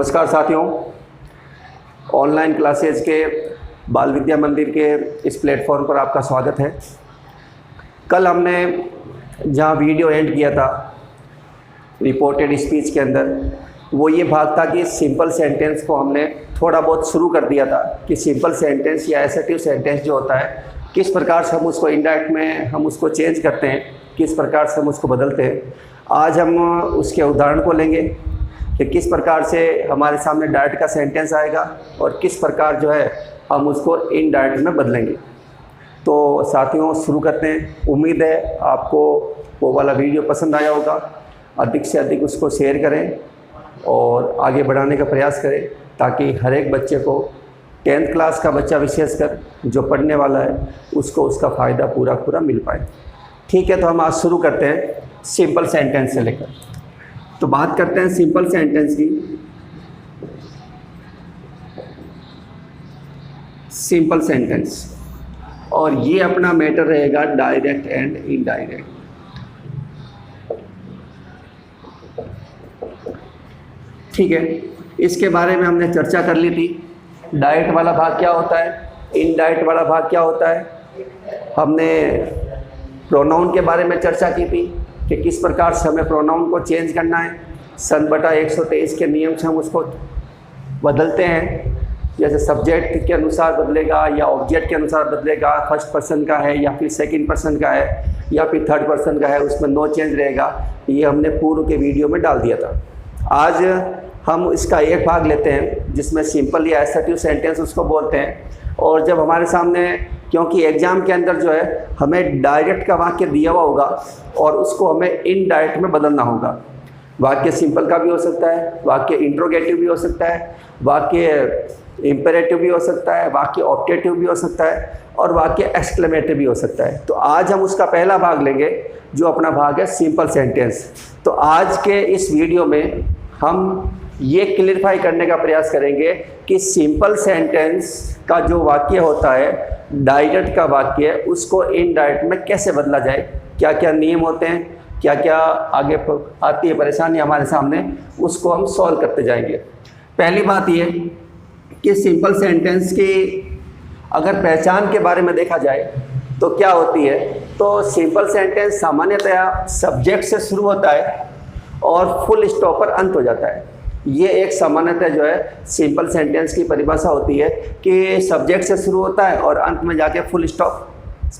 नमस्कार साथियों, online classes के बाल विद्या मंदिर के इस प्लेटफॉर्म पर आपका स्वागत है। कल हमने जहां वीडियो एंड किया था रिपोर्टेड स्पीच के अंदर, वो ये भाग था कि सिंपल सेंटेंस को हमने थोड़ा बहुत शुरू कर दिया था कि सिंपल सेंटेंस या एसर्टिव सेंटेंस जो होता है किस प्रकार से हम उसको इनडायरेक्ट में हम उसको चेंज करते हैं, किस प्रकार से हम उसको बदलते हैं। आज हम उसके उदाहरण को लेंगे कि किस प्रकार से हमारे सामने डायरेक्ट का सेंटेंस आएगा और किस प्रकार जो है हम उसको इनडायरेक्ट में बदलेंगे। तो साथियों शुरू करते हैं। उम्मीद है आपको वो वाला वीडियो पसंद आया होगा। अधिक से अधिक उसको शेयर करें और आगे बढ़ाने का प्रयास करें ताकि हर एक बच्चे को 10th क्लास का बच्चा विशेषकर जो पढ़ने वाला है उसको उसका फ़ायदा पूरा मिल पाए। ठीक है, तो हम आज शुरू करते हैं सिंपल सेंटेंस से लेकर। तो बात करते हैं सिंपल सेंटेंस की। सिंपल सेंटेंस, और ये अपना मैटर रहेगा डायरेक्ट एंड इनडायरेक्ट। ठीक है, इसके बारे में हमने चर्चा कर ली थी। डायरेक्ट वाला भाग क्या होता है, इनडायरेक्ट वाला भाग क्या होता है। हमने प्रोनाउन के बारे में चर्चा की थी कि किस प्रकार से हमें प्रोनाउन को चेंज करना है। सन बटा 123 के नियम से हम उसको बदलते हैं। जैसे सब्जेक्ट के अनुसार बदलेगा या ऑब्जेक्ट के अनुसार बदलेगा, फर्स्ट पर्सन का है या फिर सेकंड पर्सन का है या फिर थर्ड पर्सन का है, उसमें नो चेंज रहेगा। ये हमने पूर्व के वीडियो में डाल दिया था। आज हम इसका एक भाग लेते हैं जिसमें सिंपल या एसर्टिव सेंटेंस उसको बोलते हैं। और जब हमारे सामने, क्योंकि एग्ज़ाम के अंदर जो है हमें डायरेक्ट का वाक्य दिया हुआ होगा और उसको हमें इनडायरेक्ट में बदलना होगा। वाक्य सिंपल का भी हो सकता है, वाक्य इंट्रोगेटिव भी हो सकता है, वाक्य इम्पेरेटिव भी हो सकता है, वाक्य ऑप्टेटिव भी हो सकता है और वाक्य एक्सक्लेमेटिव भी हो सकता है। तो आज हम उसका पहला भाग लेंगे जो अपना भाग है सिंपल सेंटेंस। तो आज के इस वीडियो में हम ये क्लियरफाई करने का प्रयास करेंगे कि सिंपल सेंटेंस का जो वाक्य होता है, डायरेक्ट का वाक्य, उसको इनडायरेक्ट में कैसे बदला जाए, क्या क्या नियम होते हैं, क्या क्या आगे आती है परेशानी हमारे सामने, उसको हम सॉल्व करते जाएंगे। पहली बात ये कि सिंपल सेंटेंस की अगर पहचान के बारे में देखा जाए तो क्या होती है। तो सिंपल सेंटेंस सामान्यतया सब्जेक्ट से शुरू होता है और फुल स्टॉप पर अंत हो जाता है। ये एक सामान्यतः जो है सिंपल सेंटेंस की परिभाषा होती है कि सब्जेक्ट से शुरू होता है और अंत में जाके फुल स्टॉप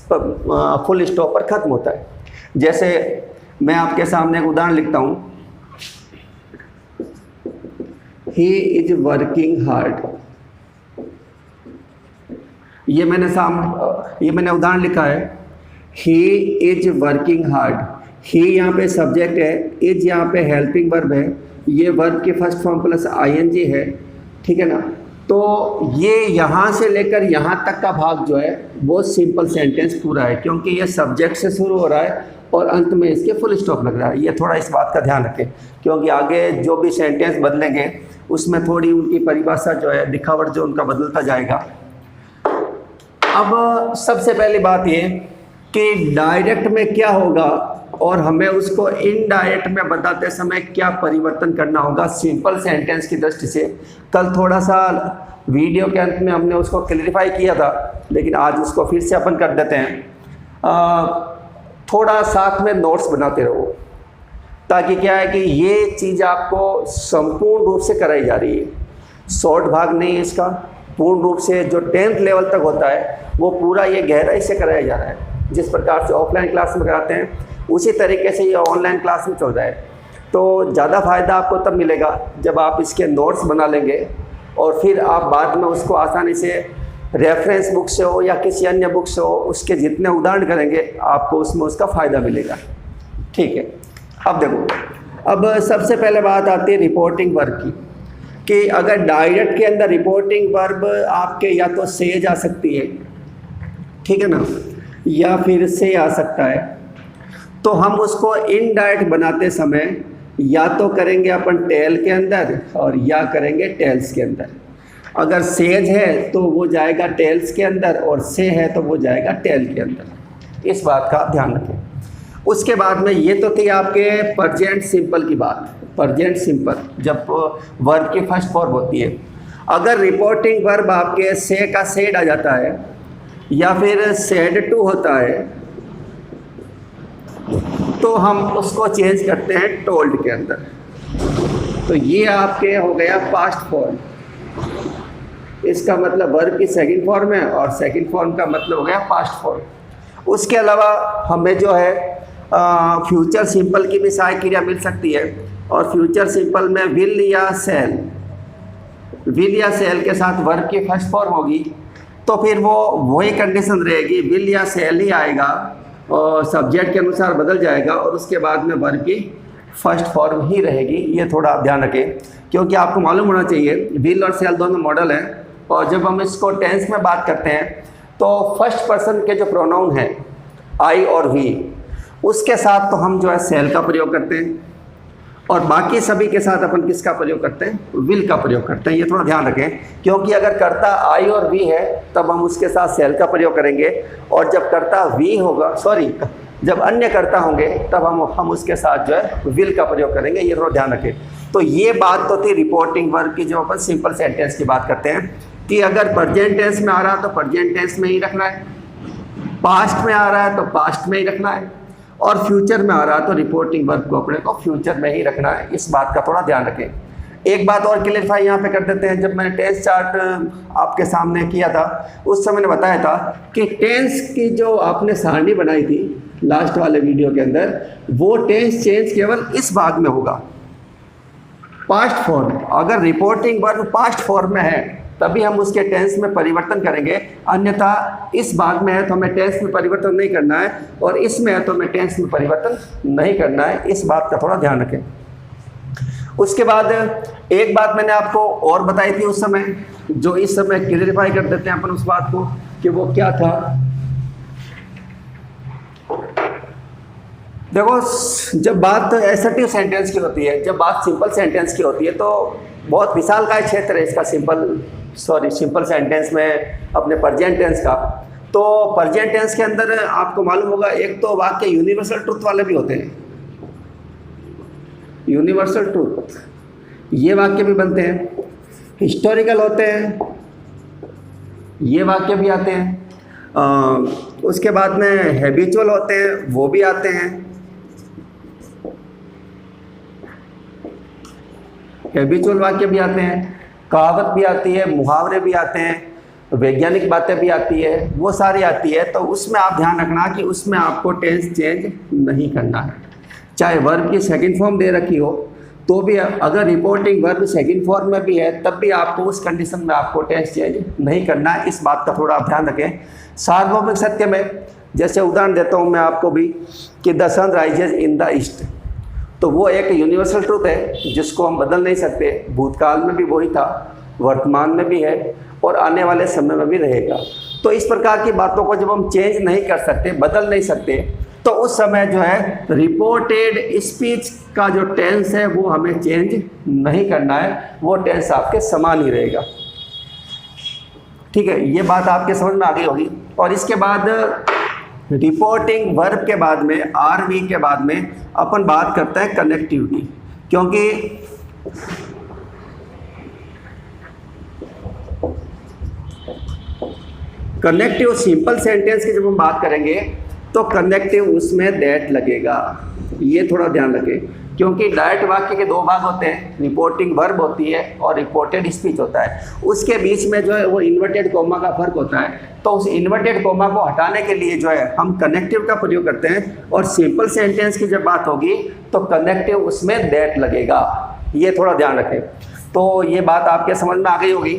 पर ख़त्म होता है। जैसे मैं आपके सामने एक उदाहरण लिखता हूँ, ही इज वर्किंग हार्ड। ये मैंने उदाहरण लिखा है, ही इज वर्किंग हार्ड। ही यहाँ पे सब्जेक्ट है, इज यहाँ पे हेल्पिंग वर्ब है, ये वर्ब के फर्स्ट फॉर्म प्लस आईएनजी है। ठीक है ना। तो ये यहाँ से लेकर यहाँ तक का भाग जो है वो सिंपल सेंटेंस पूरा है, क्योंकि ये सब्जेक्ट से शुरू हो रहा है और अंत में इसके फुल स्टॉप लग रहा है। ये थोड़ा इस बात का ध्यान रखें, क्योंकि आगे जो भी सेंटेंस बदलेंगे उसमें थोड़ी उनकी परिभाषा जो है, दिखावट जो उनका बदलता जाएगा। अब सबसे पहली बात ये कि डायरेक्ट में क्या होगा और हमें उसको इनडायरेक्ट में बताते समय क्या परिवर्तन करना होगा सिंपल सेंटेंस की दृष्टि से। कल थोड़ा सा वीडियो के अंत में हमने उसको क्लियरिफाई किया था, लेकिन आज उसको फिर से अपन कर देते हैं। थोड़ा साथ में नोट्स बनाते रहो, ताकि क्या है कि ये चीज़ आपको संपूर्ण रूप से कराई जा रही है। शॉर्ट भाग नहीं है इसका, पूर्ण रूप से जो 10th लेवल तक होता है वो पूरा ये गहराई से कराया जा रहा है। जिस प्रकार से ऑफलाइन क्लास में कराते हैं उसी तरीके से ये ऑनलाइन क्लास में चल रहा है। तो ज़्यादा फ़ायदा आपको तब मिलेगा जब आप इसके नोट्स बना लेंगे और फिर आप बाद में उसको आसानी से रेफरेंस बुक से हो या किसी अन्य बुक से हो उसके जितने उदाहरण करेंगे आपको उसमें उसका फ़ायदा मिलेगा। ठीक है, अब देखो, अब सबसे पहले बात आती है रिपोर्टिंग वर्ब की, कि अगर डायरेक्ट के अंदर रिपोर्टिंग वर्ब आपके या तो से जा सकती है, ठीक है ना, या फिर से आ सकता है। तो हम उसको इनडायरेक्ट बनाते समय या तो करेंगे अपन टेल के अंदर और या करेंगे टेल्स के अंदर। अगर सेज है तो वो जाएगा टेल्स के अंदर और से है तो वो जाएगा टेल के अंदर। इस बात का ध्यान रखें। उसके बाद में ये तो थी आपके प्रेजेंट सिंपल की बात, प्रेजेंट सिंपल जब वर्ब की फर्स्ट फॉर्म होती है। अगर रिपोर्टिंग वर्ब आपके से का सेड आ जाता है या फिर सेड टू होता है तो हम उसको चेंज करते हैं टोल्ड के अंदर। तो ये आपके हो गया पास्ट फॉर्म, इसका मतलब वर्ब की सेकंड फॉर्म है और सेकंड फॉर्म का मतलब हो गया पास्ट फॉर्म। उसके अलावा हमें जो है फ्यूचर सिंपल की भी सहायक क्रिया मिल सकती है और फ्यूचर सिंपल में विल या सेल, विल या सेल के साथ वर्ब की फर्स्ट फॉर्म होगी तो फिर वो वही कंडीशन रहेगी, विल या सेल ही आएगा और सब्जेक्ट के अनुसार बदल जाएगा और उसके बाद में वर्ब की फर्स्ट फॉर्म ही रहेगी। ये थोड़ा आप ध्यान रखें क्योंकि आपको मालूम होना चाहिए विल और सेल दोनों मॉडल हैं और जब हम इसको टेंस में बात करते हैं तो फर्स्ट पर्सन के जो प्रोनाउन हैं आई और वी उसके साथ तो हम जो है सेल का प्रयोग करते हैं और बाकी सभी के साथ अपन किसका प्रयोग करते हैं, विल का प्रयोग करते हैं। ये थोड़ा ध्यान रखें क्योंकि अगर कर्ता आई और वी है तब हम उसके साथ सेल का प्रयोग करेंगे और जब कर्ता वी होगा जब अन्य कर्ता होंगे तब हम उसके साथ जो है विल का प्रयोग करेंगे। ये थोड़ा ध्यान रखें। तो ये बात तो थी रिपोर्टिंग वर्ब की, जो अपन सिंपल सेंटेंस की बात करते हैं कि अगर प्रेजेंट टेंस में आ रहा है तो प्रेजेंट टेंस में ही रखना है, पास्ट में आ रहा है तो पास्ट में ही रखना है और फ्यूचर में आ रहा है तो रिपोर्टिंग वर्ब को अपने को फ्यूचर में ही रखना है। इस बात का थोड़ा ध्यान रखें। एक बात और क्लियरफाई यहाँ पे कर देते हैं, जब मैंने टेंस चार्ट आपके सामने किया था उस समय मैंने बताया था कि टेंस की जो आपने सारणी बनाई थी लास्ट वाले वीडियो के अंदर, वो टेंस चेंज केवल इस भाग में होगा, पास्ट फॉर्म। अगर रिपोर्टिंग वर्ब पास्ट फॉर्म में है तभी हम उसके टेंस में परिवर्तन करेंगे, अन्यथा इस भाग में है तो हमें टेंस में परिवर्तन नहीं करना है और इसमें है तो हमें टेंस में परिवर्तन नहीं करना है। इस बात का थोड़ा ध्यान रखें। उसके बाद एक बात मैंने आपको और बताई थी उस समय, जो इस समय क्लियरिफाई कर देते हैं अपन उस बात को कि वो क्या था। देखो, जब बात एसर्टिव सेंटेंस की होती है, जब बात सिंपल सेंटेंस की होती है तो बहुत विशाल का क्षेत्र है इसका सिंपल सेंटेंस में अपने प्रेजेंट टेंस का। तो प्रेजेंट टेंस के अंदर आपको मालूम होगा एक तो वाक्य यूनिवर्सल ट्रूथ वाले भी होते हैं, यूनिवर्सल ट्रूथ ये वाक्य भी बनते हैं, हिस्टोरिकल होते हैं ये वाक्य भी आते हैं, उसके बाद में हैबिचुअल होते हैं वो भी आते हैं, हैबिचुअल वाक्य भी आते हैं, कहावत भी आती है, मुहावरे भी आते हैं, वैज्ञानिक बातें भी आती है, वो सारी आती है। तो उसमें आप ध्यान रखना कि उसमें आपको टेंस चेंज नहीं करना है, चाहे वर्ब की सेकंड फॉर्म दे रखी हो तो भी। अगर रिपोर्टिंग वर्ब सेकंड फॉर्म में भी है तब भी आपको उस कंडीशन में आपको टेंस चेंज नहीं करना है। इस बात का थोड़ा आप ध्यान रखें। सार्वभौमिक सत्य में जैसे उदाहरण देता हूँ मैं आपको भी कि the sun rises in the east, तो वो एक यूनिवर्सल ट्रूथ है जिसको हम बदल नहीं सकते। भूतकाल में भी वही था, वर्तमान में भी है और आने वाले समय में भी रहेगा। तो इस प्रकार की बातों को जब हम चेंज नहीं कर सकते, बदल नहीं सकते, तो उस समय जो है रिपोर्टेड स्पीच का जो टेंस है वो हमें चेंज नहीं करना है, वो टेंस आपके समान ही रहेगा। ठीक है, ये बात आपके समझ में आ गई होगी। और इसके बाद रिपोर्टिंग वर्ब के बाद में आरवी के बाद में अपन बात करते हैं कनेक्टिव की, क्योंकि कनेक्टिव सिंपल सेंटेंस की जब हम बात करेंगे तो कनेक्टिव उसमें दैट लगेगा। ये थोड़ा ध्यान रखें क्योंकि डायरेक्ट वाक्य के दो भाग होते हैं, रिपोर्टिंग वर्ब होती है और रिपोर्टेड स्पीच होता है। उसके बीच में जो है वो इन्वर्टेड कोमा का फर्क होता है। तो उस इन्वर्टेड कोमा को हटाने के लिए जो है हम कनेक्टिव का प्रयोग करते हैं और सिंपल सेंटेंस की जब बात होगी तो कनेक्टिव उसमें दैट लगेगा। ये थोड़ा ध्यान रखें। तो ये बात आपके समझ में आ गई होगी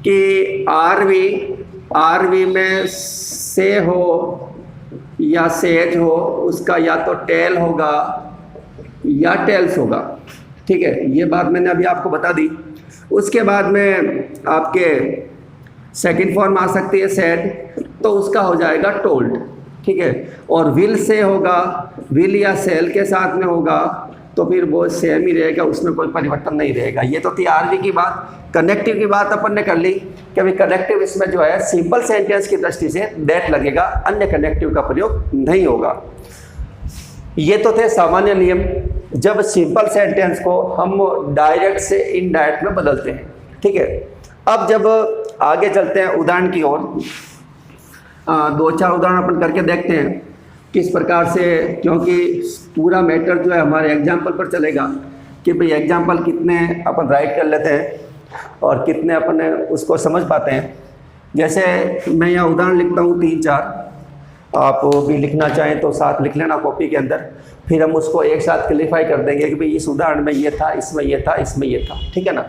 कि आरवी में से हो या सेज हो, उसका या तो टेल होगा या टेल्स होगा। ठीक है, ये बात मैंने अभी आपको बता दी। उसके बाद में आपके सेकंड फॉर्म आ सकती है सेड, तो उसका हो जाएगा टोल्ड। ठीक है, और विल से होगा, विल या सेल के साथ में होगा तो फिर वो सेम ही रहेगा, उसमें कोई परिवर्तन नहीं रहेगा। ये तो थी आरवी की बात। कनेक्टिव की बात अपन ने कर ली कि अभी कनेक्टिव इसमें जो है सिंपल सेंटेंस की दृष्टि से दैट लगेगा, अन्य कनेक्टिव का प्रयोग नहीं होगा। ये तो थे सामान्य नियम जब सिंपल सेंटेंस को हम डायरेक्ट से इनडायरेक्ट में बदलते हैं। ठीक है, अब जब आगे चलते हैं उदाहरण की ओर, 2-4 उदाहरण अपन करके देखते हैं किस प्रकार से, क्योंकि पूरा मैटर जो है हमारे एग्जाम्पल पर चलेगा कि भाई एग्जाम्पल कितने अपन राइट कर लेते हैं और कितने अपन उसको समझ पाते हैं। जैसे मैं यहाँ उदाहरण लिखता हूँ 3-4, आप भी लिखना चाहें तो साथ लिख लेना कॉपी के अंदर, फिर हम उसको एक साथ क्लियरिफाई कर देंगे कि भाई इस उदाहरण में ये था, इसमें ये था, इसमें ये था। ठीक है ना।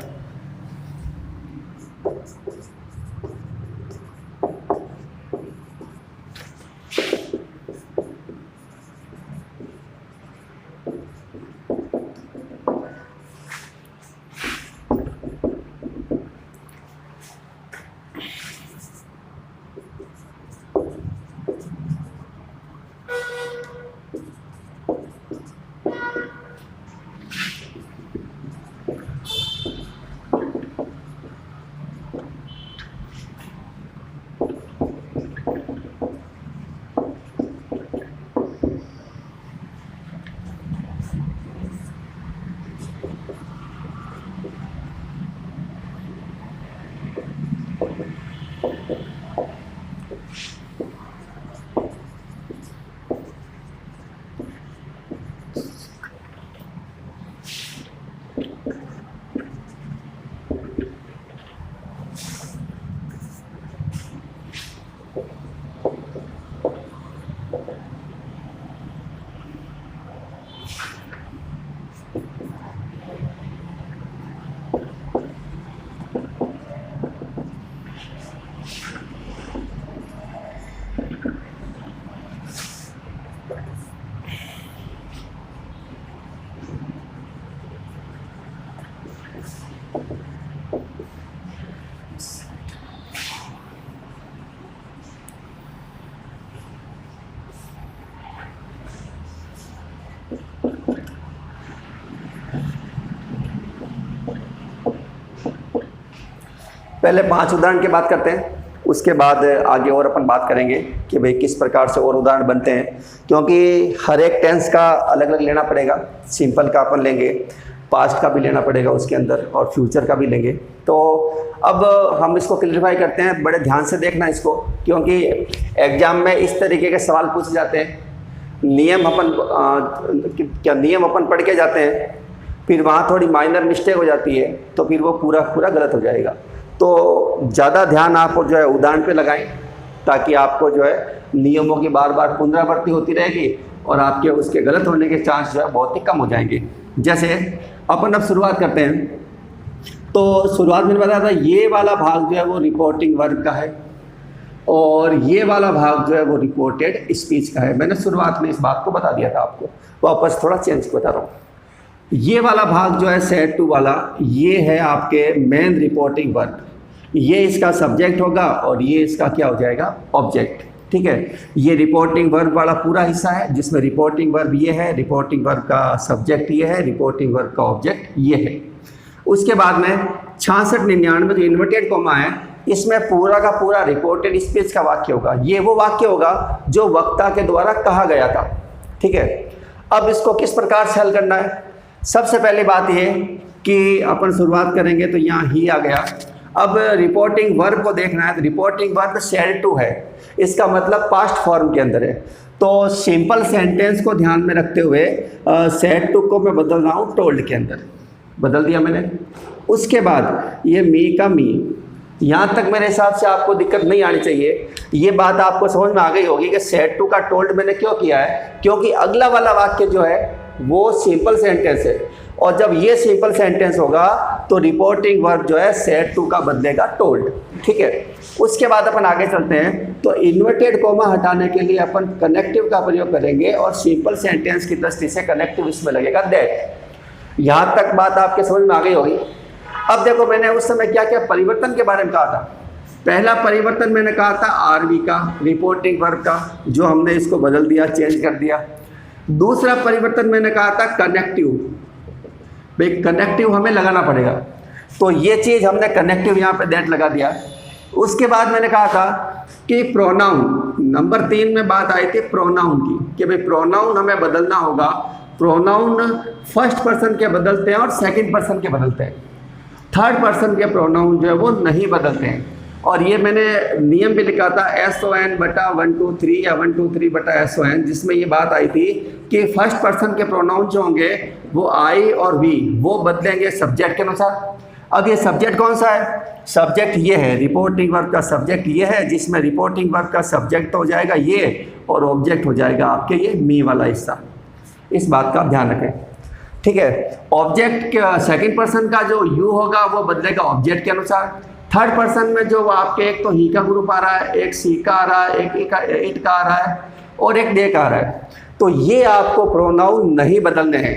पहले 5 उदाहरण की बात करते हैं, उसके बाद आगे और अपन बात करेंगे कि भाई किस प्रकार से और उदाहरण बनते हैं, क्योंकि हर एक टेंस का अलग अलग लेना पड़ेगा। सिंपल का अपन लेंगे, पास्ट का भी लेना पड़ेगा उसके अंदर, और फ्यूचर का भी लेंगे। तो अब हम इसको क्लियरिफाई करते हैं, बड़े ध्यान से देखना इसको, क्योंकि एग्जाम में इस तरीके के सवाल पूछे जाते हैं। नियम अपन पढ़ के जाते हैं, फिर वहाँ थोड़ी माइनर मिस्टेक हो जाती है तो फिर वो पूरा गलत हो जाएगा। तो ज़्यादा ध्यान आप जो है उदाहरण पे लगाएं, ताकि आपको जो है नियमों की बार बार पुनरावृत्ति होती रहेगी और आपके उसके गलत होने के चांस जो है बहुत ही कम हो जाएंगे। जैसे अपन अब शुरुआत करते हैं, तो शुरुआत में बताया था ये वाला भाग जो है वो रिपोर्टिंग वर्ब का है और ये वाला भाग जो है वो रिपोर्टेड स्पीच का है। मैंने शुरुआत में इस बात को बता दिया था आपको, वापस थोड़ा चेंज बता रहा हूँ। ये वाला भाग जो है सेड टू वाला, ये है आपके मेन रिपोर्टिंग वर्ब, ये इसका सब्जेक्ट होगा और ये इसका क्या हो जाएगा, ऑब्जेक्ट। ठीक है, ये रिपोर्टिंग वर्ब वाला पूरा हिस्सा है जिसमें रिपोर्टिंग वर्ब ये है, रिपोर्टिंग वर्ब का सब्जेक्ट ये है, रिपोर्टिंग वर्ब का ऑब्जेक्ट ये है। उसके बाद में 66-99 जो इन्वर्टेड कॉमा है, इसमें पूरा का पूरा रिपोर्टेड स्पीच का वाक्य होगा। ये वो वाक्य होगा जो वक्ता के द्वारा कहा गया था। ठीक है, अब इसको किस प्रकार से हल करना है, सबसे पहली बात ये कि अपन शुरुआत करेंगे तो यहाँ ही आ गया। अब रिपोर्टिंग वर्ब को देखना है, तो रिपोर्टिंग वर्ब सेड टू है, इसका मतलब पास्ट फॉर्म के अंदर है। तो सिंपल सेंटेंस को ध्यान में रखते हुए सेड टू को मैं बदल रहा हूँ टोल्ड के अंदर, बदल दिया मैंने। उसके बाद ये मी का मी, यहाँ तक मेरे हिसाब से आपको दिक्कत नहीं आनी चाहिए। ये बात आपको समझ में आ गई होगी कि सेड टू का टोल्ड मैंने क्यों किया है, क्योंकि अगला वाला वाक्य जो है वो सिंपल सेंटेंस है, और जब ये सिंपल सेंटेंस होगा तो रिपोर्टिंग वर्ब जो है सेड टू का बदलेगा टोल्ड। ठीक है, उसके बाद अपन आगे चलते हैं। तो इन्वर्टेड कोमा हटाने के लिए अपन कनेक्टिव का प्रयोग करेंगे और सिंपल सेंटेंस की दृष्टि से कनेक्टिव इसमें लगेगा दैट। यहाँ तक बात आपके समझ में आ गई होगी। अब देखो, मैंने उस समय क्या क्या परिवर्तन के बारे में कहा था। पहला परिवर्तन मैंने कहा था आरवी का, रिपोर्टिंग वर्ब का, जो हमने इसको बदल दिया, चेंज कर दिया। दूसरा परिवर्तन मैंने कहा था कनेक्टिव, भाई कनेक्टिव हमें लगाना पड़ेगा, तो ये चीज़ हमने कनेक्टिव यहाँ पे दैट लगा दिया। उसके बाद मैंने कहा था कि प्रोनाउन, नंबर 3 में बात आई थी प्रोनाउन की, कि भाई प्रोनाउन हमें बदलना होगा। प्रोनाउन फर्स्ट पर्सन के बदलते हैं और सेकंड पर्सन के बदलते हैं, थर्ड पर्सन के प्रोनाउन जो है वो नहीं बदलते हैं। और ये मैंने नियम भी लिखा था SON बटा 1 2 3 या 1 2 3 बटा SON, जिसमें ये बात आई थी कि फर्स्ट पर्सन के प्रोनाउन जो होंगे वो I और V वो बदलेंगे सब्जेक्ट के अनुसार। अब ये सब्जेक्ट कौन सा है? सब्जेक्ट ये है, रिपोर्टिंग वर्ब का सब्जेक्ट ये है, जिसमें रिपोर्टिंग वर्ब का सब्जेक्ट हो जाएगा ये और ऑब्जेक्ट हो जाएगा आपके ये मी वाला हिस्सा। इस बात का ध्यान रखें, ठीक है। ऑब्जेक्ट सेकंड पर्सन का जो यू होगा वो बदलेगा ऑब्जेक्ट के अनुसार। थर्ड पर्सन में जो आपके एक तो ही का ग्रुप आ रहा है, एक सी का आ रहा है, एक इट का आ रहा है और एक दे का आ रहा है, तो ये आपको प्रोनाउन नहीं बदलने हैं।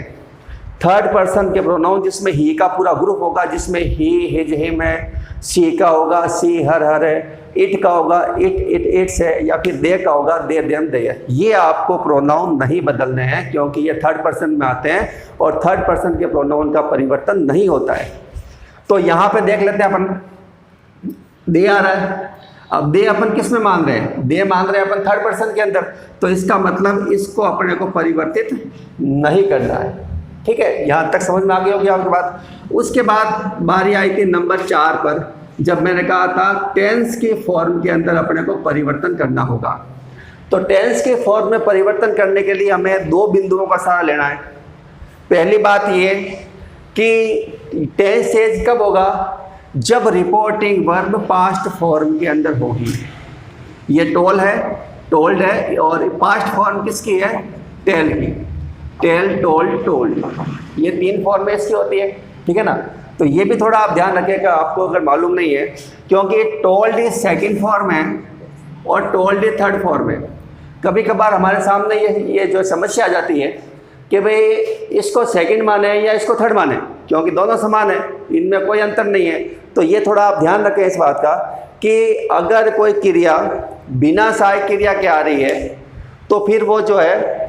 थर्ड पर्सन के प्रोनाउन जिसमें ही का पूरा ग्रुप होगा, जिसमें ही हिज हिम है, सी का होगा सी हर हर है, इट का होगा इट इट्स है, या फिर दे का होगा दे देम दे है, ये आपको प्रोनाउन नहीं बदलने हैं क्योंकि ये थर्ड पर्सन में आते हैं और थर्ड पर्सन के प्रोनाउन का परिवर्तन नहीं होता है। तो यहाँ पे देख लेते हैं अपन, दे आ रहा है। अब दे अपन किस में मान रहे हैं? दे मान रहे हैं अपन थर्ड पर्सन के अंदर, तो इसका मतलब इसको अपने को परिवर्तित नहीं करना है, ठीक है। यहाँ तक समझ में आ गई होगी आपके बात। उसके बाद बारी आई थी नंबर 4 पर, जब मैंने कहा था टेंस के फॉर्म के अंदर अपने को परिवर्तन करना होगा। तो टेंस के फॉर्म में परिवर्तन करने के लिए हमें 2 बिंदुओं का सहारा लेना है। पहली बात ये कि टेंस चेंज कब होगा? जब रिपोर्टिंग वर्ब पास्ट फॉर्म के अंदर होगी। ये टोल है, टोल्ड है, और पास्ट फॉर्म किसकी है? टेल की। टेल, टोल्ड, टोल्ड, ये 3 फॉर्म में इसकी होती है, ठीक है ना। तो ये भी थोड़ा आप ध्यान रखिएगा, आपको अगर मालूम नहीं है, क्योंकि टोल्ड इज सेकंड फॉर्म है और टोल्ड इज थर्ड फॉर्म है। कभी कभार हमारे सामने ये जो समस्या आ जाती है कि भाई इसको सेकंड माने या इसको थर्ड माने, क्योंकि दोनों समान है, इनमें कोई अंतर नहीं है। तो ये थोड़ा आप ध्यान रखें इस बात का कि अगर कोई क्रिया बिना सहायक क्रिया के आ रही है तो फिर वो जो है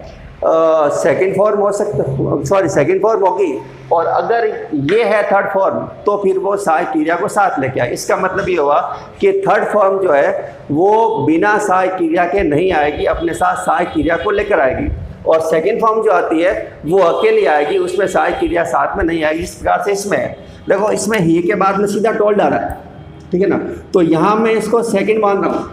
सेकंड फॉर्म हो सकता, सॉरी सेकंड फॉर्म होगी, और अगर ये है थर्ड फॉर्म तो फिर वो सहायक क्रिया को साथ लेके आए। इसका मतलब ये हुआ कि थर्ड फॉर्म जो है वो बिना सहायक क्रिया के नहीं आएगी, अपने साथ सहायक क्रिया को लेकर आएगी, और सेकंड फॉर्म जो आती है वो अकेली आएगी, उसमें सहायक क्रिया साथ में नहीं आएगी। इस प्रकार से इसमें है, देखो इसमें ही के बाद में सीधा टोल्ड आ रहा है, ठीक है ना। तो यहाँ मैं इसको सेकंड मान रहा हूँ।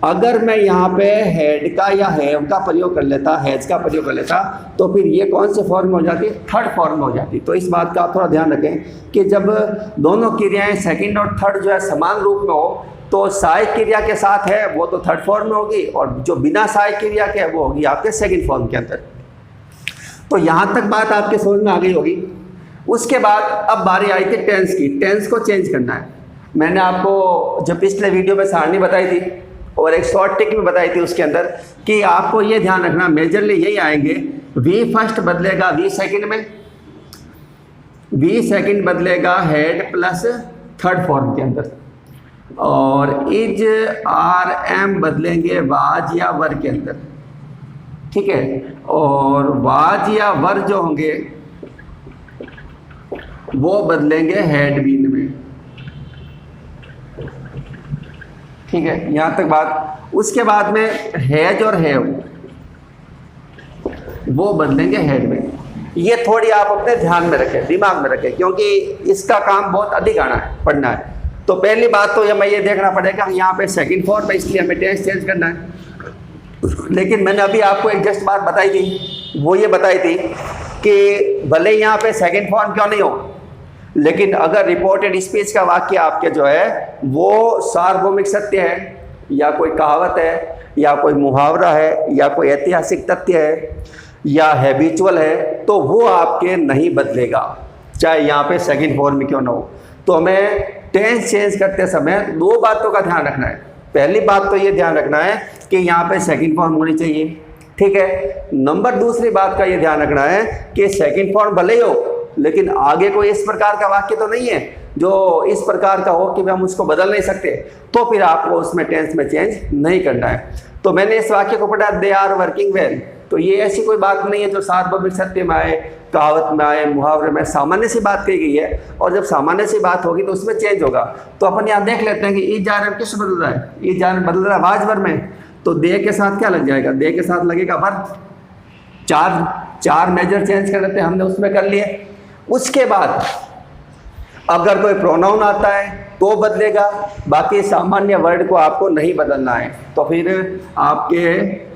अगर मैं यहाँ पे हेड का या हैव का प्रयोग कर लेता, हैज का प्रयोग कर लेता, तो फिर ये कौन से फॉर्म में हो जाती? थर्ड फॉर्म में हो जाती। तो इस बात का आप थोड़ा ध्यान रखें कि जब दोनों क्रियाएं सेकंड और थर्ड जो है समान रूप में हो, तो सहायक क्रिया के साथ है वो तो थर्ड फॉर्म में होगी, और जो बिना सहायक क्रिया के है वो होगी आपके सेकंड फॉर्म के अंदर। तो यहाँ तक बात आपके समझ में आ गई होगी। उसके बाद अब बारी आई थी टेंस की। टेंस को चेंज करना है। मैंने आपको जब पिछले वीडियो में सारणी बताई थी और एक शॉर्ट टिक भी बताई थी उसके अंदर कि आपको ये ध्यान रखना, मेजरली यही आएंगे, वी फर्स्ट बदलेगा वी सेकंड में, वी सेकंड बदलेगा हेड प्लस थर्ड फॉर्म के अंदर, और इज आर एम बदलेंगे वाज या वर के अंदर, ठीक है। और वाज या वर जो होंगे वो बदलेंगे हेड बीन में, ठीक है, यहाँ तक बात। उसके बाद में हैज और हैव वो बदलेंगे हेड में। ये थोड़ी आप अपने ध्यान में रखें, दिमाग में रखें, क्योंकि इसका काम बहुत अधिक आना है, पढ़ना है। तो पहली बात तो हमें ये देखना पड़ेगा यहाँ पे सेकंड फॉर्म है, इसलिए हमें टेंस चेंज करना है। लेकिन मैंने अभी आपको एक जस्ट बात बताई थी, वो ये बताई थी कि भले यहाँ पे सेकंड फॉर्म क्यों नहीं हो, लेकिन अगर रिपोर्टेड स्पीच का वाक्य आपके जो है वो सार्वभौमिक सत्य है, या कोई कहावत है, या कोई मुहावरा है, या कोई ऐतिहासिक तथ्य है, या हैबिचुअल है, तो वो आपके नहीं बदलेगा, चाहे यहाँ पे सेकंड फॉर्म में क्यों ना हो। तो हमें टेंस चेंज करते समय 2 बातों का ध्यान रखना है। पहली बात तो ये ध्यान रखना है कि यहाँ पे सेकंड फॉर्म होनी चाहिए, ठीक है। नंबर दूसरी बात का ये ध्यान रखना है कि सेकंड फॉर्म भले ही हो, लेकिन आगे कोई इस प्रकार का वाक्य तो नहीं है जो इस प्रकार का हो कि हम उसको बदल नहीं सकते, तो फिर आपको उसमें टेंस में चेंज नहीं करना है। तो मैंने इस वाक्य को पढ़ा, दे आर वर्किंग वेल, तो ये ऐसी कोई बात नहीं है जो सार्वभौमिक सत्य में आए, कहावत में आए, मुहावरे में, सामान्य सी बात कही गई है। और जब सामान्य सी बात होगी तो उसमें चेंज होगा। तो अपन यहाँ देख लेते हैं कि ईद जा रहे किस बदल रहा है, ईद जा रहे बदल रहा है वाज भर में, तो दे के साथ क्या लग जाएगा, दे के साथ लगेगा भर। चार मेजर चेंज कर लेते हैं हमने, उसमें कर लिए। उसके बाद अगर कोई प्रोनाउन आता है तो बदलेगा, बाकी सामान्य वर्ड को आपको नहीं बदलना है। तो फिर आपके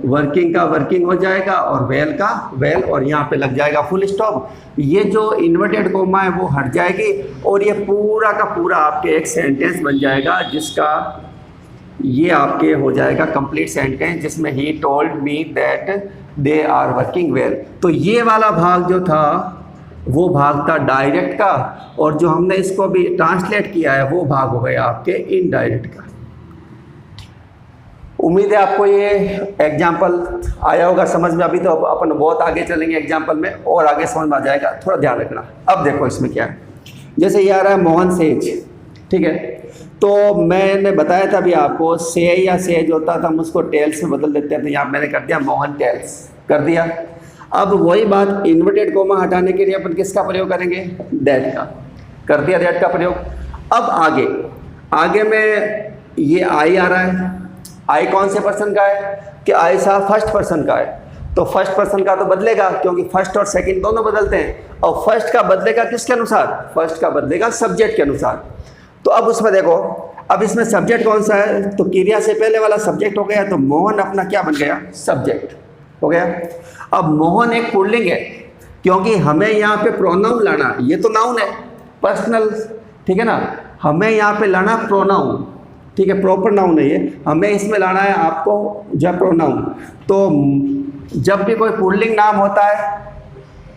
वर्किंग का वर्किंग हो जाएगा और वेल का वेल, और यहाँ पे लग जाएगा फुल स्टॉप। ये जो इन्वर्टेड कोमा है वो हट जाएगी और ये पूरा का पूरा आपके एक सेंटेंस बन जाएगा, जिसका ये आपके हो जाएगा कंप्लीट सेंटेंस, जिसमें he told me that they are working well. तो ये वाला भाग जो था वो भाग था डायरेक्ट का, और जो हमने इसको भी ट्रांसलेट किया है वो भाग हो गया आपके इनडायरेक्ट का। उम्मीद है आपको ये एग्जाम्पल आया होगा समझ में। अभी तो अपन बहुत आगे चलेंगे एग्जाम्पल में, और आगे समझ में आ जाएगा, थोड़ा ध्यान रखना। अब देखो इसमें क्या है, जैसे ये आ रहा है मोहन सेज, ठीक है। तो मैंने बताया था अभी आपको, से या सेज होता था, हम उसको टेल्स में बदल देते हैं, तो यहाँ मैंने कर दिया मोहन टेल्स कर दिया। अब वही बात इन्वर्टेड कोमा हटाने के लिए अपन किसका प्रयोग करेंगे, दैट का, कर दिया दैट का प्रयोग। अब आगे में ये आई आ रहा है, आई कौन से पर्सन का है कि आई साहब फर्स्ट पर्सन का है, तो फर्स्ट पर्सन का तो बदलेगा क्योंकि फर्स्ट और सेकंड दोनों बदलते हैं, और फर्स्ट का बदलेगा किसके अनुसार, फर्स्ट का बदलेगा सब्जेक्ट के अनुसार। तो अब उसमें देखो, अब इसमें सब्जेक्ट कौन सा है, तो क्रिया से पहले वाला सब्जेक्ट हो गया, तो मोहन अपना क्या बन गया, सब्जेक्ट हो गया। अब मोहन एक पुल्लिंग है क्योंकि हमें यहाँ पे प्रोनाउन लाना, ये तो नाउन है पर्सनल, ठीक है ना, हमें यहाँ पे लाना प्रोनाउन, ठीक है, प्रॉपर नाउन है ये, हमें इसमें लाना है आपको जब प्रोनाउन। तो जब भी कोई पुल्लिंग नाम होता है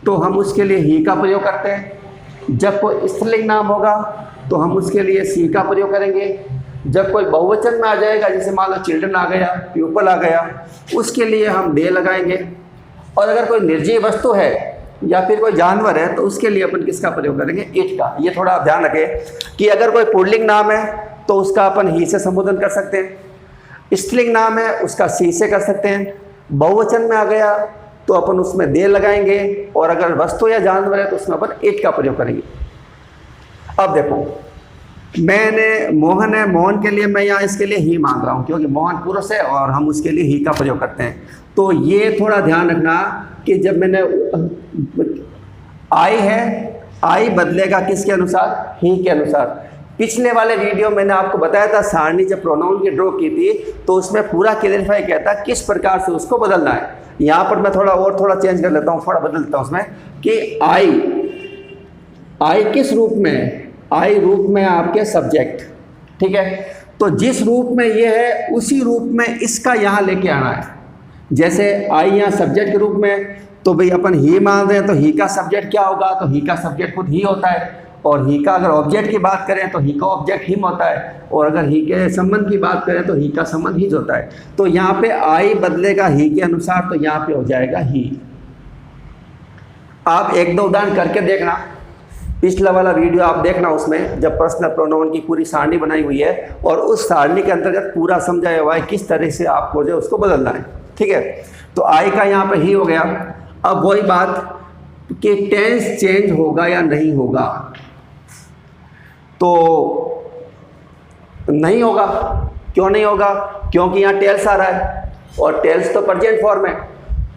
तो हम उसके लिए ही का प्रयोग करते हैं, जब कोई स्त्रीलिंग नाम होगा तो हम उसके लिए सी का प्रयोग करेंगे, जब कोई बहुवचन में आ जाएगा, जैसे मान लो चिल्ड्रन आ गया, पीपल आ गया, उसके लिए हम दे लगाएंगे। और अगर कोई निर्जीव वस्तु है या फिर कोई जानवर है तो उसके लिए अपन किसका प्रयोग करेंगे, इट का। ये थोड़ा ध्यान रखें कि अगर कोई पुल्लिंग नाम है तो उसका अपन ही से संबोधन कर सकते हैं, स्त्रीलिंग नाम है उसका सी से कर सकते हैं, बहुवचन में आ गया तो अपन उसमें दे लगाएंगे, और अगर वस्तु या जानवर है तो उसमें अपन इट का प्रयोग करेंगे। अब देखो, मैंने मोहन है, मोहन के लिए मैं यहाँ इसके लिए ही मांग रहा हूँ क्योंकि मोहन पुरुष है और हम उसके लिए ही का प्रयोग करते हैं। तो ये थोड़ा ध्यान रखना कि जब मैंने आई है, आई बदलेगा किसके अनुसार, ही के अनुसार। पिछले वाले वीडियो मैंने आपको बताया था सारणी जब प्रोनाउन की ड्रॉ की थी तो उसमें पूरा क्लियरिफाई किया था किस प्रकार से उसको बदलना है। यहाँ पर मैं थोड़ा चेंज कर लेता हूँ, थोड़ा बदल देता हूँ उसमें कि आई किस रूप में, आई रूप में आपके सब्जेक्ट, ठीक है। तो जिस रूप में ये है उसी रूप में इसका यहाँ लेके आना है। जैसे आई यहाँ सब्जेक्ट के रूप में, तो भाई अपन ही मान रहे हैं तो ही का सब्जेक्ट क्या होगा, तो ही का सब्जेक्ट खुद ही होता है, और ही का अगर ऑब्जेक्ट की बात करें तो ही का ऑब्जेक्ट हिम होता है, और अगर ही के संबंध की बात करें तो ही का संबंध हिज होता है। तो यहाँ पे आई बदलेगा ही के अनुसार, तो यहाँ पे हो जाएगा ही। आप एक दो उदाहरण करके देखना, पिछला वाला वीडियो आप देखना, उसमें जब पर्सनल प्रोनाउन की पूरी सारणी बनाई हुई है और उस सारणी के अंतर्गत पूरा समझाया हुआ है किस तरह से आपको जो उसको बदलना है, ठीक है। तो आई का यहाँ पे ही हो गया। अब वही बात कि टेंस चेंज होगा या नहीं होगा, तो नहीं होगा। क्यों नहीं होगा, क्योंकि यहाँ टेल्स आ रहा है और टेल्स तो प्रेजेंट फॉर्म है।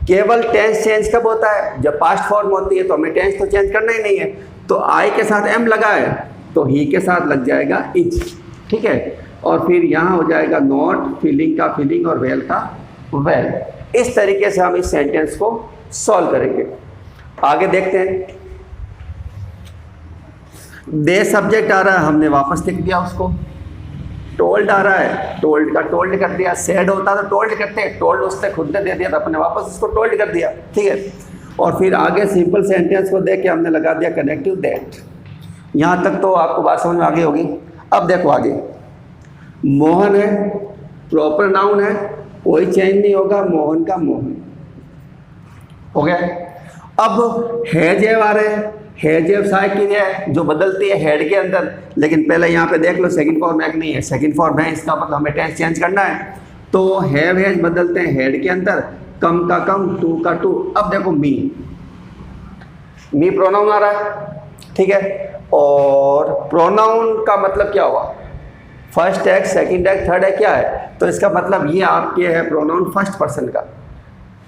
केवल टेंस चेंज कब होता है, जब पास्ट फॉर्म होती है, तो हमें टेंस तो चेंज करना ही नहीं है। तो आई के साथ एम लगा है तो ही के साथ लग जाएगा इज, ठीक है। और फिर यहाँ हो जाएगा नॉट, फीलिंग का फीलिंग और वेल का वेल। इस तरीके से हम इस सेंटेंस को सॉल्व करेंगे। आगे देखते हैं। दे सब्जेक्ट आ रहा है, हमने वापस लिख दिया उसको। टोल्ड आ रहा है, टोल्ड का टोल्ड कर दिया। सेड होता तो टोल्ड करते हैं, टोल्ड उसने खुद ने दे दिया तो अपने वापस उसको टोल्ड कर दिया, ठीक है। और फिर आगे सिंपल सेंटेंस को देख के हमने लगा दिया कनेक्टिव दैट। यहाँ तक तो आपको बात समझ में आ गई होगी। अब देखो आगे, मोहन है, प्रॉपर नाउन है, कोई चेंज नहीं होगा, मोहन का मोहन हो गया। अब हैजेव आ रहे हैं, हैजेव सहायक क्रिया है जो बदलती है हेड के अंदर, लेकिन पहले यहाँ पे देख लो सेकंड फॉर्म एक नहीं है, सेकंड फॉर्म है, इसका मतलब हमें टेंस चेंज करना है। तो हैव हैज बदलते हैं हेड के अंदर, कम का कम, टू का टू। अब देखो मी प्रोनाउन आ रहा है, ठीक है। और प्रोनाउन का मतलब क्या हुआ, first act, second act, third act क्या है, तो इसका मतलब ये आपके है प्रोनाउन फर्स्ट पर्सन का।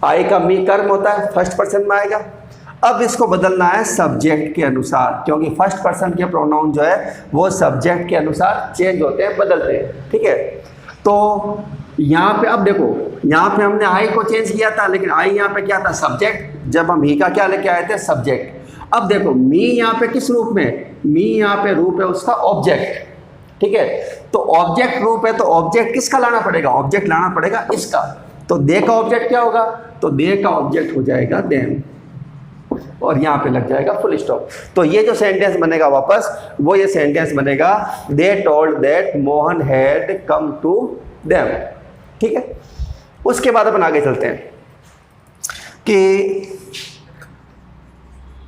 आई का मी कर्म होता है, फर्स्ट पर्सन में आएगा। अब इसको बदलना है सब्जेक्ट के अनुसार, क्योंकि फर्स्ट पर्सन के प्रोनाउन जो है वो सब्जेक्ट के अनुसार चेंज होते हैं, बदलते हैं, ठीक है। तो यहाँ पे अब देखो, यहाँ पे हमने आई को चेंज किया था, लेकिन आई यहाँ पे क्या था, सब्जेक्ट। जब हम ही का क्या लेके आए थे, सब्जेक्ट। अब देखो मी यहाँ पे किस रूप में, मी यहाँ पे रूप है उसका ऑब्जेक्ट, ठीक है। तो ऑब्जेक्ट रूप है, तो ऑब्जेक्ट किसका लाना पड़ेगा, ऑब्जेक्ट लाना पड़ेगा इसका। तो दे का ऑब्जेक्ट क्या होगा, तो दे का ऑब्जेक्ट हो जाएगा देम, और यहाँ पे लग जाएगा फुल स्टॉप। तो ये जो सेंटेंस बनेगा वापस, वो ये सेंटेंस बनेगा, they told that Mohan had come to them, ठीक है। उसके बाद अपन आगे चलते हैं कि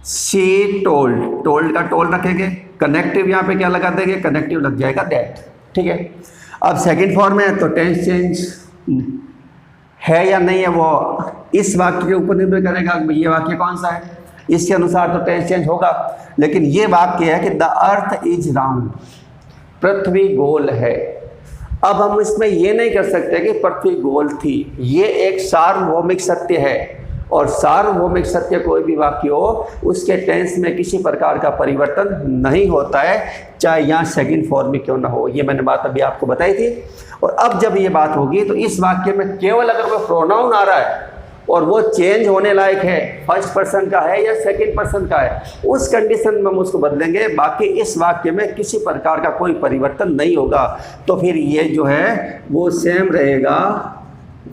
शी टोल्ड का टोल्ड रखेंगे, कनेक्टिव यहाँ पे क्या लगा देंगे, कनेक्टिव लग जाएगा दैट, ठीक है। अब सेकंड फॉर्म है, तो टेंस चेंज है या नहीं है वो इस वाक्य के ऊपर निर्भर करेगा। ये वाक्य कौन सा है, इसके अनुसार तो टेंस चेंज होगा। लेकिन ये वाक्य है कि द अर्थ इज राउंड, पृथ्वी गोल है। अब हम इसमें ये नहीं कर सकते कि पृथ्वी गोल थी, ये एक सार्वभौमिक सत्य है, और सार्वभौमिक सत्य कोई भी वाक्य हो उसके टेंस में किसी प्रकार का परिवर्तन नहीं होता है, चाहे यहाँ सेकंड फॉर्म में क्यों ना हो। ये मैंने बात अभी आपको बताई थी। और अब जब ये बात होगी तो इस वाक्य में केवल अगर कोई प्रोनाउन आ रहा है और वो चेंज होने लायक है, फर्स्ट पर्सन का है या सेकंड पर्सन का है, उस कंडीशन में हम उसको बदलेंगे। बाकी इस वाक्य में किसी प्रकार का कोई परिवर्तन नहीं होगा, तो फिर ये जो है वो सेम रहेगा।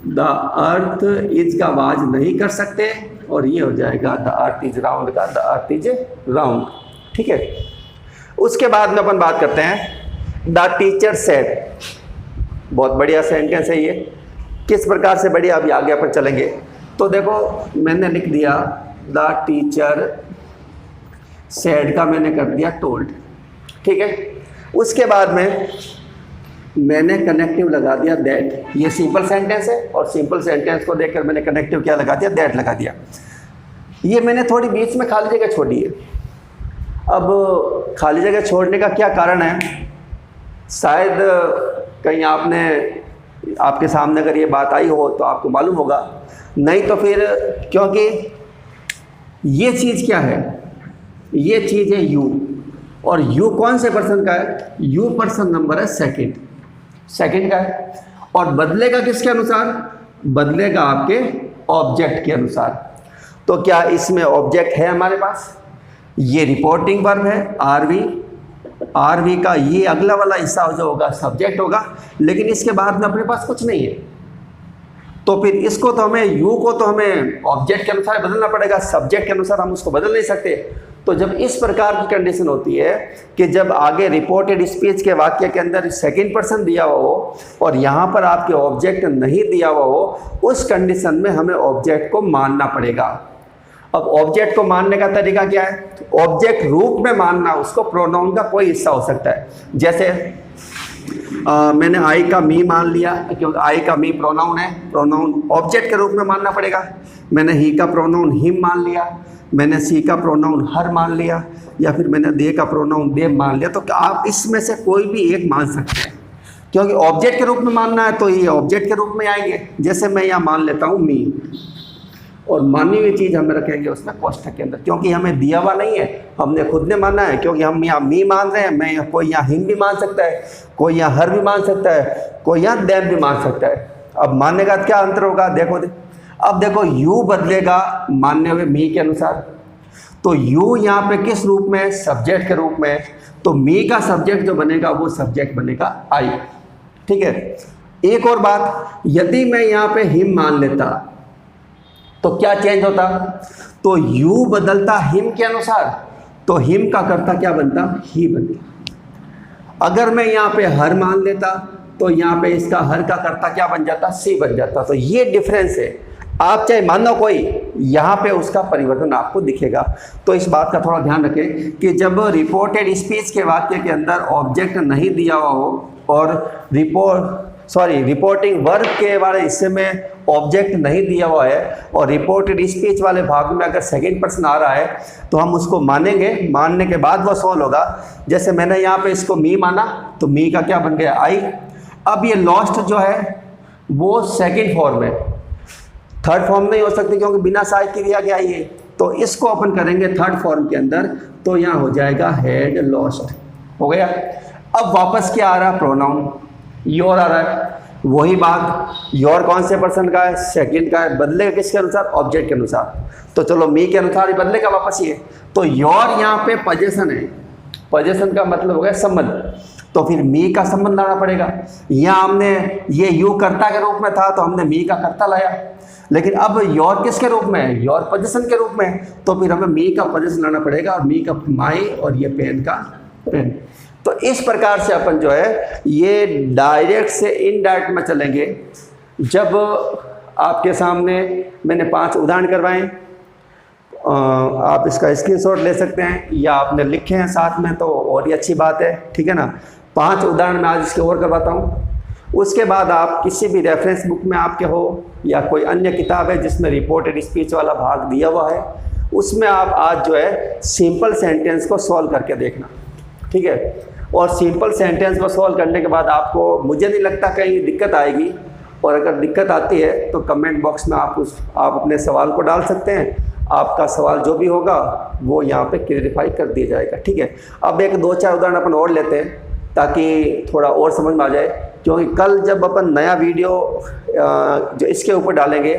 द अर्थ इज का आवाज नहीं कर सकते, और ये हो जाएगा द अर्थ इज राउंड का द अर्थ इज राउंड, ठीक है। उसके बाद में अपन बात करते हैं द टीचर सेड। बहुत बढ़िया सेंटेंस है ये, किस प्रकार से बढ़िया, अभी आगे अपन चलेंगे। तो देखो मैंने लिख दिया द टीचर सेड का मैंने कर दिया टोल्ड, ठीक है। उसके बाद में मैंने कनेक्टिव लगा दिया दैट। ये सिंपल सेंटेंस है, और सिंपल सेंटेंस को देखकर मैंने कनेक्टिव क्या लगा दिया, दैट लगा दिया। ये मैंने थोड़ी बीच में खाली जगह छोड़ी है। अब खाली जगह छोड़ने का क्या कारण है, शायद कहीं आपके सामने अगर ये बात आई हो तो आपको मालूम होगा, नहीं तो फिर, क्योंकि ये चीज़ क्या है, ये चीज़ है यू, और यू कौन से पर्सन का है, यू पर्सन नंबर है सेकंड का है, और बदलेगा किसके अनुसार, बदलेगा आपके ऑब्जेक्ट के अनुसार। तो क्या इसमें ऑब्जेक्ट है हमारे पास, ये रिपोर्टिंग वर्ब है आरवी का ये अगला वाला हिस्सा जो होगा सब्जेक्ट होगा, लेकिन इसके बाद में अपने पास कुछ नहीं है। तो फिर इसको तो हमें यू को तो हमें ऑब्जेक्ट के अनुसार बदलना पड़ेगा, सब्जेक्ट के अनुसार हम उसको बदल नहीं सकते। तो जब इस प्रकार की कंडीशन होती है कि जब आगे रिपोर्टेड स्पीच के वाक्य के अंदर सेकंड पर्सन दिया हुआ हो और यहाँ पर आपके ऑब्जेक्ट नहीं दिया हुआ हो, उस कंडीशन में हमें ऑब्जेक्ट को मानना पड़ेगा। अब ऑब्जेक्ट को मानने का तरीका क्या है, ऑब्जेक्ट रूप में मानना उसको प्रोनाउन का कोई हिस्सा हो सकता है। जैसे मैंने आई का मी मान लिया, क्योंकि आई का मी प्रोनाउन है, प्रोनाउन ऑब्जेक्ट के रूप में मानना पड़ेगा। मैंने ही का प्रोनाउन हिम मान लिया, मैंने सी का प्रोनाउन हर मान लिया, या फिर मैंने दे का प्रोनाउन देम मान लिया। तो आप इसमें से कोई भी एक मान सकते हैं, क्योंकि ऑब्जेक्ट के रूप में मानना है तो ये ऑब्जेक्ट के रूप में आएंगे। जैसे मैं यहाँ मान लेता हूँ मी, और मानी हुई चीज़ हमें रखेंगे उसमें कोष्ठक के अंदर, क्योंकि हमें दिया हुआ नहीं है, हमने खुद ने माना है। क्योंकि हम यहाँ मी मान रहे हैं, मैं कोई यहाँ हिम भी मान सकता है, कोई यहाँ हर भी मान सकता है, कोई यहाँ देम भी मान सकता है। अब मानने का क्या अंतर होगा, अब देखो यू बदलेगा मानने हुए मी के अनुसार। तो यू यहाँ पे किस रूप में, सब्जेक्ट के रूप में। तो मी का सब्जेक्ट जो बनेगा वो सब्जेक्ट बनेगा आई, ठीक है। एक और बात, यदि मैं यहाँ पे हिम मान लेता तो क्या चेंज होता, तो यू बदलता हिम के अनुसार, तो हिम का कर्ता क्या बनता, ही बनता। अगर मैं यहाँ पे हर मान लेता तो यहाँ पे इसका हर का कर्ता क्या बन जाता, सी बन जाता। तो ये डिफरेंस है, आप चाहे मानो कोई, यहाँ पे उसका परिवर्तन आपको दिखेगा। तो इस बात का थोड़ा ध्यान रखें कि जब रिपोर्टेड स्पीच के वाक्य के अंदर ऑब्जेक्ट नहीं दिया हुआ हो और सॉरी रिपोर्टिंग वर्ब के वाले हिस्से में ऑब्जेक्ट नहीं दिया हुआ है और रिपोर्टेड स्पीच वाले भाग में अगर सेकंड पर्सन आ रहा है तो हम उसको मानेंगे, मानने के बाद वो सॉल्व होगा। जैसे मैंने यहाँ पे इसको मी माना तो मी का क्या बन गया आई। अब ये लॉस्ट जो है वो सेकंड फॉर्म है, थर्ड फॉर्म नहीं हो सकती क्योंकि बिना सहायक क्रिया के आई है। तो इसको अपन करेंगे थर्ड फॉर्म के अंदर, तो यहाँ हो जाएगा हैड लॉस्ट, हो गया। अब वापस क्या आ रहा है, प्रोनाउन योर आ रहा है, वही बात योर कौन से पर्सन का है, सेकंड का है, बदलेगा किसके अनुसार, ऑब्जेक्ट के अनुसार। तो चलो मी के अनुसार ही बदलेगा वापस ये। तो योर यहाँ पे पोजीशन है, पोजीशन का मतलब हो गया संबंध, तो फिर मी का संबंध लाना पड़ेगा। यहाँ हमने ये यू कर्ता के रूप में था तो हमने मी का कर्ता लाया, लेकिन अब योर किसके रूप में है, योर पोजीशन के रूप में है, तो फिर हमें मी का पोजीशन लाना पड़ेगा और मी का माई और ये पेन का पेन। तो इस प्रकार से अपन जो है ये डायरेक्ट से इनडायरेक्ट में चलेंगे। जब आपके सामने मैंने 5 उदाहरण करवाएं, आप इसका स्क्रीनशॉट ले सकते हैं या आपने लिखे हैं साथ में तो और ही अच्छी बात है, ठीक है ना। 5 उदाहरण मैं आज इसके और करवाता हूँ। उसके बाद आप किसी भी रेफरेंस बुक में आपके हो या कोई अन्य किताब है जिसमें रिपोर्टेड स्पीच वाला भाग दिया हुआ है, उसमें आप आज जो है सिंपल सेंटेंस को सॉल्व करके देखना, ठीक है। और सिंपल सेंटेंस को सॉल्व करने के बाद आपको, मुझे नहीं लगता कहीं दिक्कत आएगी, और अगर दिक्कत आती है तो कमेंट बॉक्स में आप अपने सवाल को डाल सकते हैं। आपका सवाल जो भी होगा वो यहाँ पे क्लैरिफाई कर दिया जाएगा, ठीक है। अब एक 2-4 उदाहरण अपन और लेते हैं ताकि थोड़ा और समझ में आ जाए, क्योंकि कल जब अपन नया वीडियो जो इसके ऊपर डालेंगे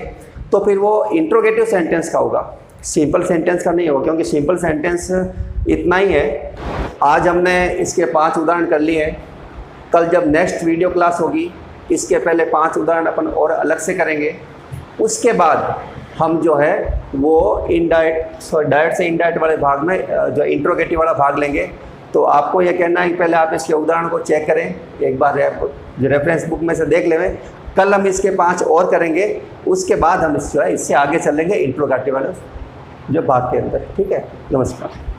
तो फिर वो इंट्रोगेटिव सेंटेंस का होगा, सिंपल सेंटेंस का नहीं होगा, क्योंकि सिंपल सेंटेंस इतना ही है। आज हमने इसके 5 उदाहरण कर लिए हैं। कल जब नेक्स्ट वीडियो क्लास होगी इसके पहले 5 उदाहरण अपन और अलग से करेंगे। उसके बाद हम जो है वो डायरेक्ट से इनडायरेक्ट वाले भाग में जो इंट्रोगेटिव वाला भाग लेंगे। तो आपको ये कहना है कि पहले आप इसके उदाहरण को चेक करें, एक बार रेफरेंस बुक में से देख लें। कल हम इसके 5 और करेंगे, उसके बाद हम इससे आगे चलेंगे इंट्रोगेटिव वाले जो भाग के अंदर, ठीक है। नमस्कार।